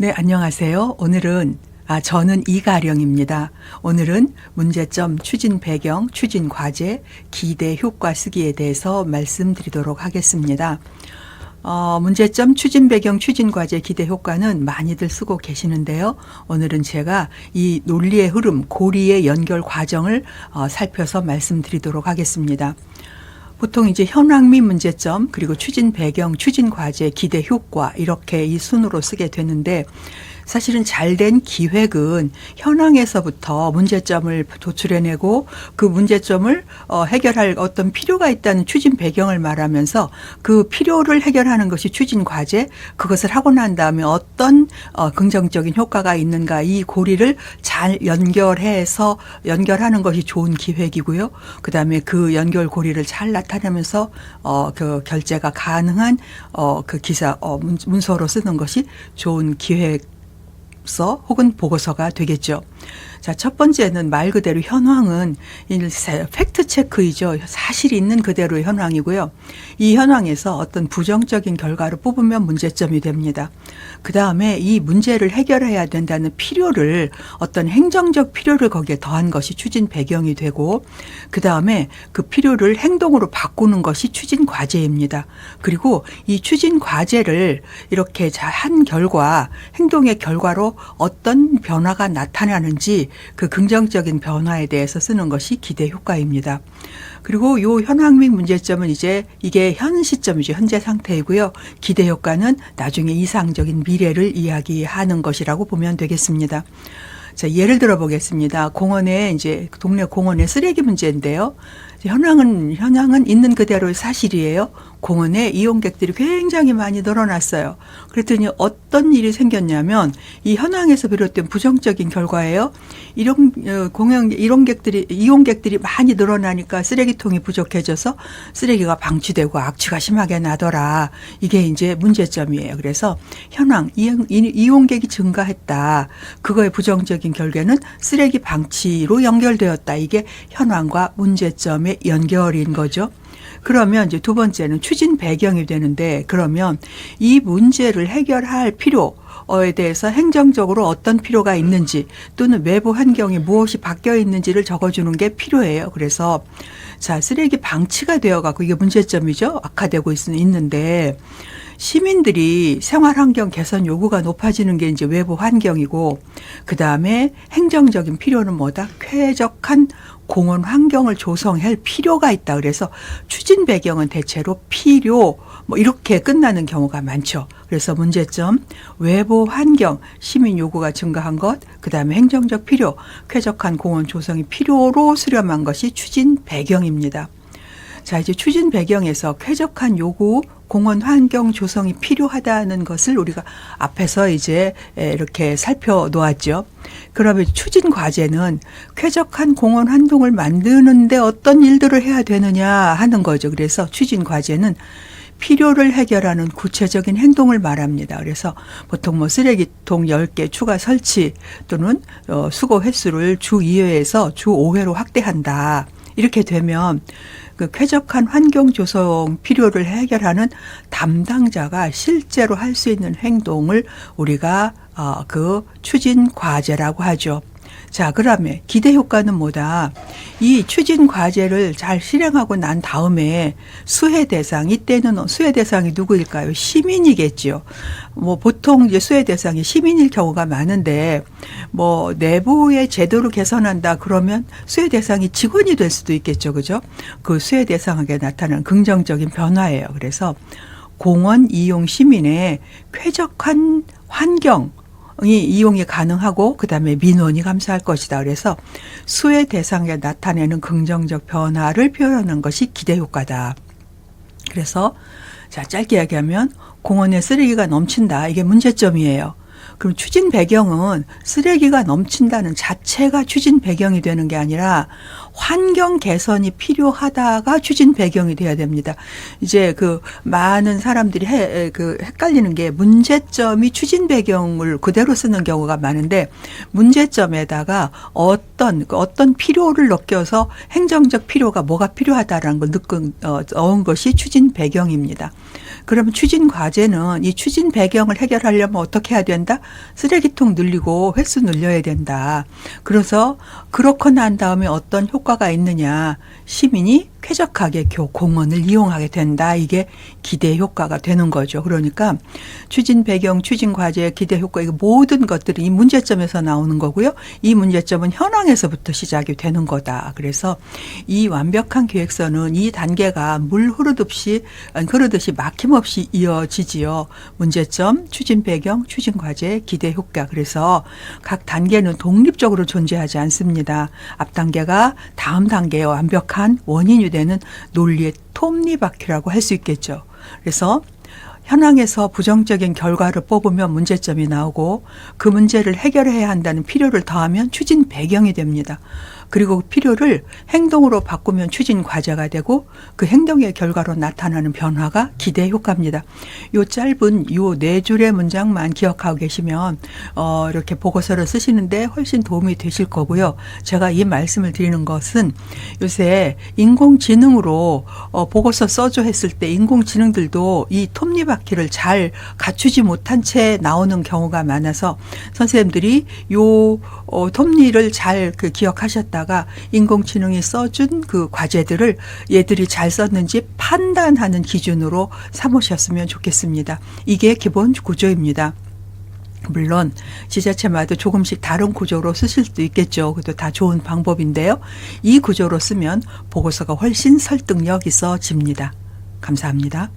네, 안녕하세요. 저는 이가령입니다. 오늘은 문제점, 추진 배경, 추진 과제, 기대 효과 쓰기에 대해서 말씀드리도록 하겠습니다. 문제점, 추진 배경, 추진 과제, 기대 효과는 많이들 쓰고 계시는데요. 오늘은 제가 이 논리의 흐름, 고리의 연결 과정을 살펴서 말씀드리도록 하겠습니다. 보통 이제 현황 및 문제점, 그리고 추진 배경, 추진 과제, 기대 효과 이렇게 이 순으로 쓰게 되는데, 사실은 잘된 기획은 현황에서부터 문제점을 도출해내고 그 문제점을 해결할 어떤 필요가 있다는 추진 배경을 말하면서 그 필요를 해결하는 것이 추진 과제, 그것을 하고 난 다음에 어떤 긍정적인 효과가 있는가, 이 고리를 잘 연결하는 것이 좋은 기획이고요. 그다음에 그 연결 고리를 잘 나타내면서 그 결제가 가능한 그 문서로 쓰는 것이 좋은 기획 혹은 보고서가 되겠죠. 자, 첫 번째는 말 그대로 현황은 팩트 체크이죠. 사실이 있는 그대로의 현황이고요. 이 현황에서 어떤 부정적인 결과를 뽑으면 문제점이 됩니다. 그 다음에 이 문제를 해결해야 된다는 필요를, 어떤 행정적 필요를 거기에 더한 것이 추진 배경이 되고, 그 다음에 그 필요를 행동으로 바꾸는 것이 추진 과제입니다. 그리고 이 추진 과제를 이렇게 한 결과, 행동의 결과로 어떤 변화가 나타나는지 그 긍정적인 변화에 대해서 쓰는 것이 기대 효과입니다. 그리고 요 현황 및 문제점은 이게 현 시점이죠. 현재 상태이고요. 기대 효과는 나중에 이상적인 미래를 이야기하는 것이라고 보면 되겠습니다. 자, 예를 들어 보겠습니다. 동네 공원의 쓰레기 문제인데요. 현황은 있는 그대로의 사실이에요. 공원에 이용객들이 굉장히 많이 늘어났어요. 그랬더니 어떤 일이 생겼냐면 이 현황에서 비롯된 부정적인 결과예요. 이용객들이 많이 늘어나니까 쓰레기통이 부족해져서 쓰레기가 방치되고 악취가 심하게 나더라. 이게 이제 문제점이에요. 그래서 현황, 이용객이 증가했다. 그거의 부정적인 결과는 쓰레기 방치로 연결되었다. 이게 현황과 문제점의 연결인 거죠. 그러면 이제 두 번째는 추진 배경이 되는데, 그러면 이 문제를 해결할 필요에 대해서 행정적으로 어떤 필요가 있는지, 또는 외부 환경에 무엇이 바뀌어 있는지를 적어주는 게 필요해요. 그래서 자, 쓰레기 방치가 되어갖고 이게 문제점이죠. 악화되고 있는데, 시민들이 생활환경 개선 요구가 높아지는 게 이제 외부 환경이고, 그 다음에 행정적인 필요는 뭐다? 쾌적한 공원 환경을 조성할 필요가 있다. 그래서 추진 배경은 대체로 필요, 이렇게 끝나는 경우가 많죠. 그래서 문제점, 외부 환경, 시민 요구가 증가한 것, 그 다음에 행정적 필요, 쾌적한 공원 조성이 필요로 수렴한 것이 추진 배경입니다. 자, 이제 추진 배경에서 쾌적한 요구, 공원 환경 조성이 필요하다는 것을 우리가 앞에서 이제 이렇게 살펴놓았죠. 그러면 추진 과제는 쾌적한 공원 환경을 만드는데 어떤 일들을 해야 되느냐 하는 거죠. 그래서 추진 과제는 필요를 해결하는 구체적인 행동을 말합니다. 그래서 보통 쓰레기통 10개 추가 설치, 또는 수거 횟수를 주 2회에서 주 5회로 확대한다. 이렇게 되면 그 쾌적한 환경 조성 필요를 해결하는 담당자가 실제로 할 수 있는 행동을 우리가 그 추진 과제라고 하죠. 자, 그러면 기대 효과는 뭐다? 이 추진 과제를 잘 실행하고 난 다음에 수혜 대상, 이때는 수혜 대상이 누구일까요? 시민이겠죠. 보통 이제 수혜 대상이 시민일 경우가 많은데, 내부의 제도를 개선한다 그러면 수혜 대상이 직원이 될 수도 있겠죠. 그죠? 그 수혜 대상에게 나타나는 긍정적인 변화예요. 그래서 공원 이용 시민의 쾌적한 환경, 이용이 가능하고, 그 다음에 민원이 감사할 것이다. 그래서 수혜 대상에 나타내는 긍정적 변화를 표현하는 것이 기대 효과다. 그래서 자, 짧게 이야기하면 공원에 쓰레기가 넘친다. 이게 문제점이에요. 그럼 추진 배경은 쓰레기가 넘친다는 자체가 추진 배경이 되는 게 아니라 환경 개선이 필요하다가 추진 배경이 돼야 됩니다. 이제 그 많은 사람들이 헷갈리는 게 문제점이 추진 배경을 그대로 쓰는 경우가 많은데 문제점에다가 어떤 필요를 느껴서 행정적 필요가 뭐가 필요하다라는 걸 넣은 것이 추진 배경입니다. 그러면 추진 과제는 이 추진 배경을 해결하려면 어떻게 해야 된다? 쓰레기통 늘리고 횟수 늘려야 된다. 그래서 그렇고 난 다음에 어떤 효과가 있느냐. 시민이 쾌적하게 공원을 이용하게 된다. 이게 기대 효과가 되는 거죠. 그러니까 추진 배경, 추진 과제, 기대 효과 이거 모든 것들이 이 문제점에서 나오는 거고요. 이 문제점은 현황에서부터 시작이 되는 거다. 그래서 이 완벽한 계획서는 이 단계가 물 흐르듯이 막힘없이 이어지지요. 문제점, 추진 배경, 추진 과제, 기대 효과. 그래서 각 단계는 독립적으로 존재하지 않습니다. 앞 단계가 다음 단계의 완벽한 원인이 되는 논리의 톱니바퀴라고 할 수 있겠죠. 그래서 현황에서 부정적인 결과를 뽑으면 문제점이 나오고 그 문제를 해결해야 한다는 필요를 더하면 추진 배경이 됩니다. 그리고 그 필요를 행동으로 바꾸면 추진 과제가 되고 그 행동의 결과로 나타나는 변화가 기대 효과입니다. 요 짧은 요 4줄의 문장만 기억하고 계시면 이렇게 보고서를 쓰시는데 훨씬 도움이 되실 거고요. 제가 이 말씀을 드리는 것은 요새 인공지능으로 보고서 써줘 했을 때 인공지능들도 이 톱니바퀴를 잘 갖추지 못한 채 나오는 경우가 많아서 선생님들이 요 톱니를 잘 기억하셨다. 가 인공지능이 써준 그 과제들을 얘들이 잘 썼는지 판단하는 기준으로 삼으셨으면 좋겠습니다. 이게 기본 구조입니다. 물론 지자체마다 조금씩 다른 구조로 쓰실 수도 있겠죠. 그것도 다 좋은 방법인데요. 이 구조로 쓰면 보고서가 훨씬 설득력 있어집니다. 감사합니다.